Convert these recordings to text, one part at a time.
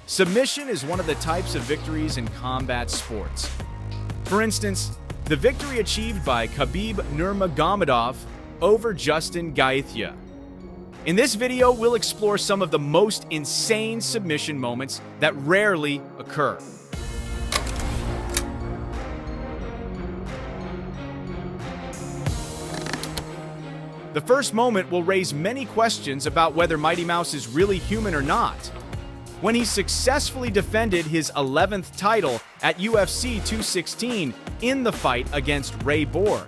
Submission is one of the types of victories in combat sports. For instance, the victory achieved by Khabib Nurmagomedov over Justin Gaethje. In this video, we'll explore some of the most insane submission moments that rarely occur. The first moment will raise many questions about whether Mighty Mouse is really human or not. When he successfully defended his 11th title at UFC 216 in the fight against Ray Borg.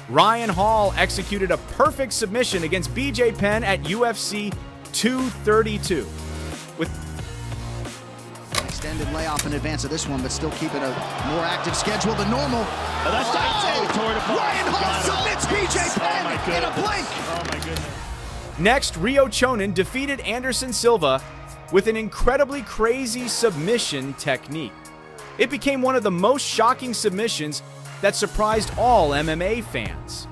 Ryan Hall executed a perfect submission against BJ Penn at UFC 232. With extended layoff in advance of this one, but still keeping a more active schedule than normal. Oh, that's Ryan Hall submits BJ Penn in a blink. Oh my goodness. Next, Rio Chonen defeated Anderson Silva with an incredibly crazy submission technique. It became one of the most shocking submissions that surprised all MMA fans.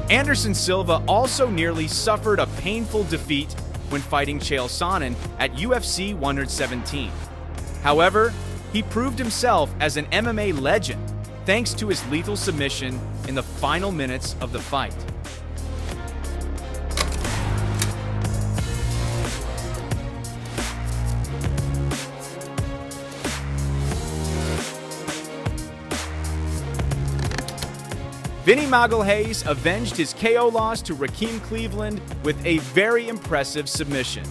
Anderson Silva also nearly suffered a painful defeat when fighting Chael Sonnen at UFC 117. However, he proved himself as an MMA legend thanks to his lethal submission in the final minutes of the fight. Vinny Magalhaes avenged his KO loss to Raheem Cleveland with a very impressive submission.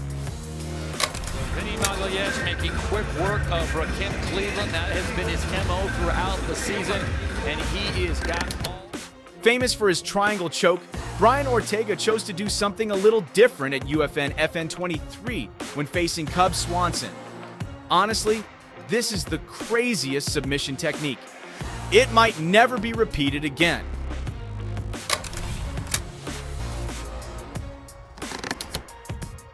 Vinny Magalhaes making quick work of Raheem Cleveland. That has been his MO throughout the season, and he is got all. Famous for his triangle choke, Brian Ortega chose to do something a little different at UFN FN 23 when facing Cub Swanson. Honestly, this is the craziest submission technique. It might never be repeated again.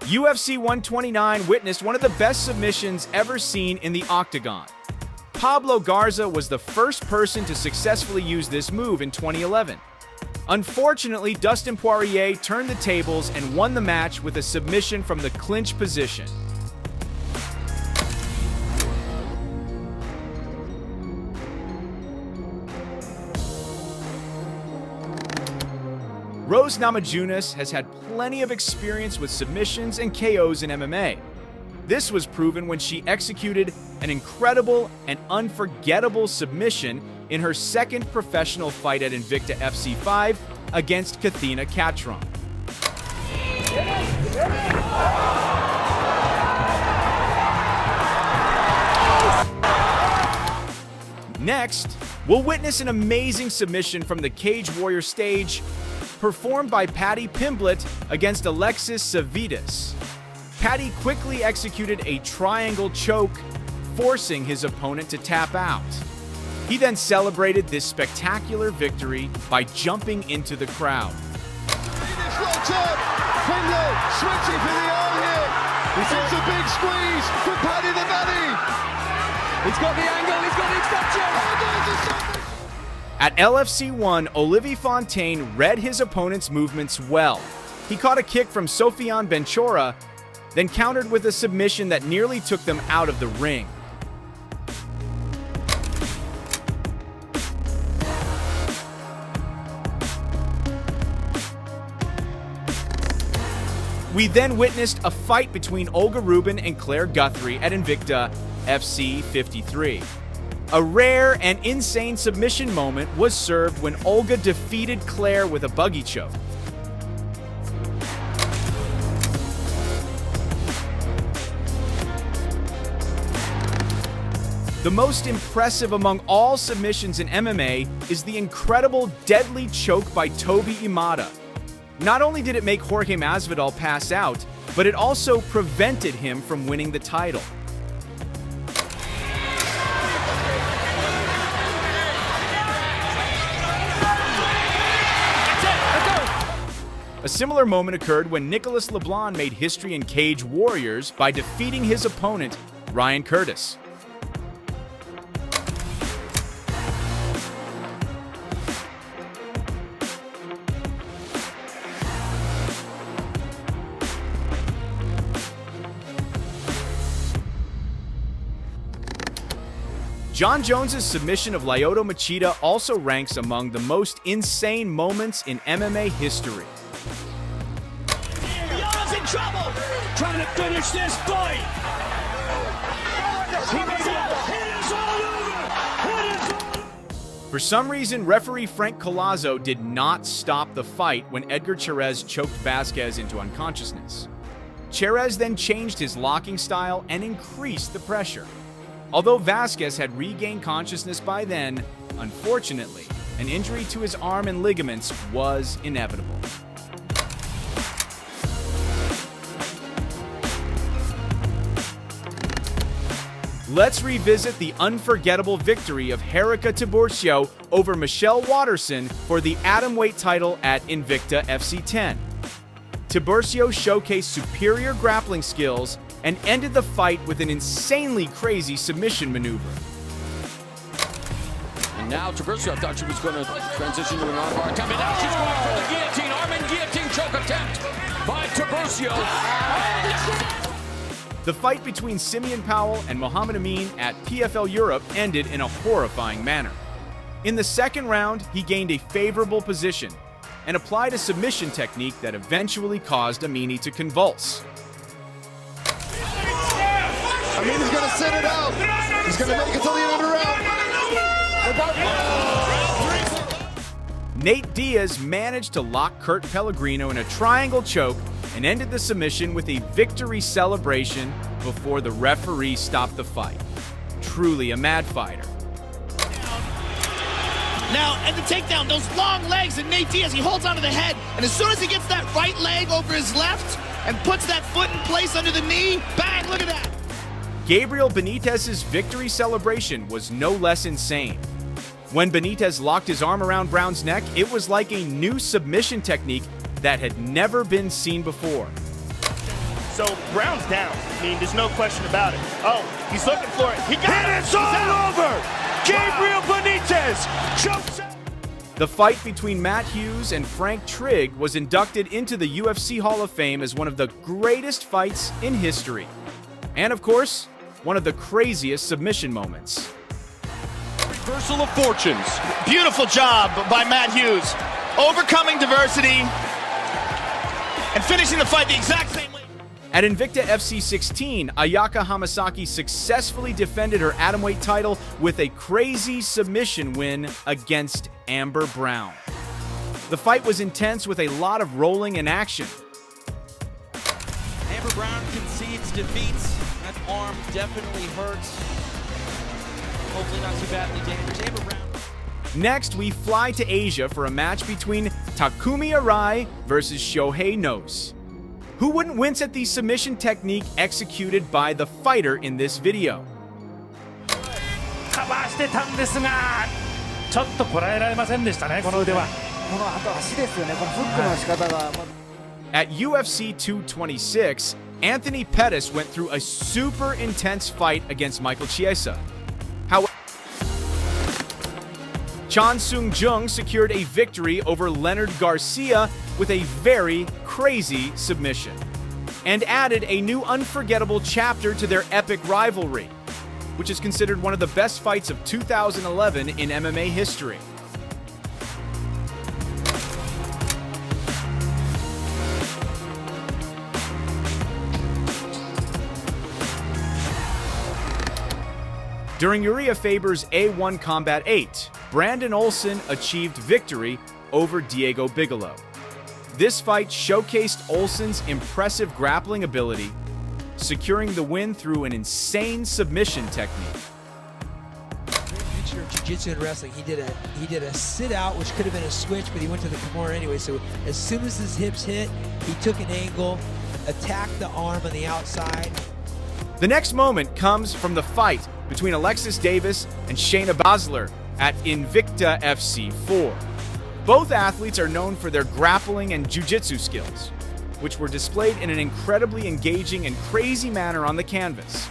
UFC 129 witnessed one of the best submissions ever seen in the octagon. Pablo Garza was the first person to successfully use this move in 2011. Unfortunately, Dustin Poirier turned the tables and won the match with a submission from the clinch position. Rose Namajunas has had plenty of experience with submissions and KOs in MMA. This was proven when she executed an incredible and unforgettable submission in her second professional fight at Invicta FC5 against Kathina Catron. Next, we'll witness an amazing submission from the Cage Warrior stage performed by Paddy Pimblett against Alexis Savides. Paddy quickly executed a triangle choke, forcing his opponent to tap out. He then celebrated this spectacular victory by jumping into the crowd. Pimblett switching for the arm here. It's a big squeeze for Paddy the Baddy. He's got the angle, he's got the extension. At LFC1, Olivier Fontaine read his opponent's movements well. He caught a kick from Sofiane Benchora, then countered with a submission that nearly took them out of the ring. We then witnessed a fight between Olga Rubin and Claire Guthrie at Invicta FC 53. A rare and insane submission moment was served when Olga defeated Claire with a buggy choke. The most impressive among all submissions in MMA is the incredible deadly choke by Toby Imat. Not only did it make Jorge Masvidal pass out, but it also prevented him from winning the title. A similar moment occurred when Nicolas LeBlanc made history in Cage Warriors by defeating his opponent Ryan Curtis. Jon Jones' submission of Lyoto Machida also ranks among the most insane moments in MMA history. Lyoto's in trouble! Trying to finish this fight! For some reason, referee Frank Collazo did not stop the fight when Edgar Chairez choked Vasquez into unconsciousness. Chairez then changed his locking style and increased the pressure. Although Vasquez had regained consciousness by then, unfortunately, an injury to his arm and ligaments was inevitable. Let's revisit the unforgettable victory of Herica Tiburcio over Michelle Waterson for the atomweight title at Invicta FC 10. Tiburcio showcased superior grappling skills and ended the fight with an insanely crazy submission maneuver. And now Tiburcio, I thought she was going to transition to an armbar attempt, and now she's going for the guillotine, arm and guillotine choke attempt by Tiburcio. The fight between Simeon Powell and Muhammad Amin at PFL Europe ended in a horrifying manner. In the second round, he gained a favorable position and applied a submission technique that eventually caused Amini to convulse. Amin is going to sit it out. He's going to make it till the end of the round. Nate Diaz managed to lock Kurt Pellegrino in a triangle choke and ended the submission with a victory celebration before the referee stopped the fight. Truly a mad fighter. Now, at the takedown, those long legs, and Nate Diaz, he holds onto the head, and as soon as he gets that right leg over his left and puts that foot in place under the knee, bang, look at that. Gabriel Benitez's victory celebration was no less insane. When Benitez locked his arm around Brown's neck, it was like a new submission technique that had never been seen before. So Brown's down. I mean, there's no question about it. Oh, he's looking for it. He got it. And it's all over. Gabriel Benitez chokes. The fight between Matt Hughes and Frank Trigg was inducted into the UFC Hall of Fame as one of the greatest fights in history. And of course, one of the craziest submission moments. Reversal of fortunes. Beautiful job by Matt Hughes, overcoming diversity and finishing the fight the exact same way. At Invicta FC 16, Ayaka Hamasaki successfully defended her atomweight title with a crazy submission win against Amber Brown. The fight was intense with a lot of rolling and action. Amber Brown concedes defeat. That arm definitely hurts. Hopefully not too badly dangerous. Amber Brown. Next, we fly to Asia for a match between Takumi Arai versus Shohei Nose. Who wouldn't wince at the submission technique executed by the fighter in this video? カバーしてたんですが、ちょっとこらえられませんでしたね、この腕は。このあと足ですよね、このフックの仕方が。At UFC 226, Anthony Pettis went through a super intense fight against Michael Chiesa. However, Chan Sung Jung secured a victory over Leonard Garcia with a very crazy submission, and added a new unforgettable chapter to their epic rivalry, which is considered one of the best fights of 2011 in MMA history. During Uriah Faber's A1 Combat 8, Brandon Olsen achieved victory over Diego Bigelow. This fight showcased Olsen's impressive grappling ability, securing the win through an insane submission technique. Picture of jiu-jitsu and wrestling. He did a sit out, which could have been a switch, but he went to the Kimura anyway. So as soon as his hips hit, he took an angle, attacked the arm on the outside. The next moment comes from the fight between Alexis Davis and Shayna Baszler at Invicta FC 4. Both athletes are known for their grappling and jiu-jitsu skills, which were displayed in an incredibly engaging and crazy manner on the canvas.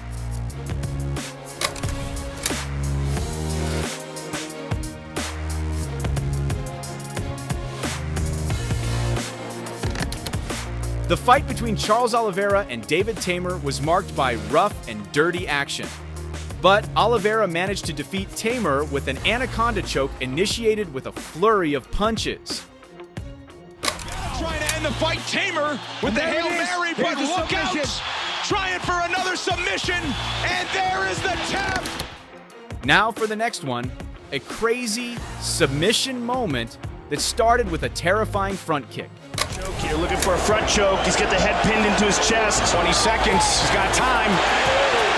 The fight between Charles Oliveira and David Tamer was marked by rough and dirty action. But Oliveira managed to defeat Tamer with an anaconda choke initiated with a flurry of punches. Trying to end the fight, Tamer with the Hail Mary, but look out! Trying for another submission, and there is the tap! Now for the next one, a crazy submission moment that started with a terrifying front kick. Choke here, looking for a front choke. He's got the head pinned into his chest. 20 seconds, he's got time.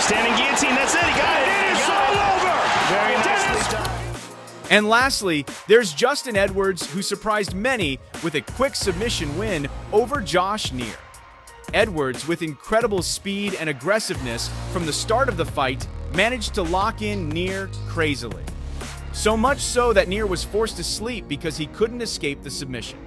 Standing guillotine, that's it, he got it! It is all over! Very nicely done. And lastly, there's Justin Edwards, who surprised many with a quick submission win over Josh Neer. Edwards, with incredible speed and aggressiveness from the start of the fight, managed to lock in Neer crazily. So much so that Neer was forced to sleep because he couldn't escape the submission.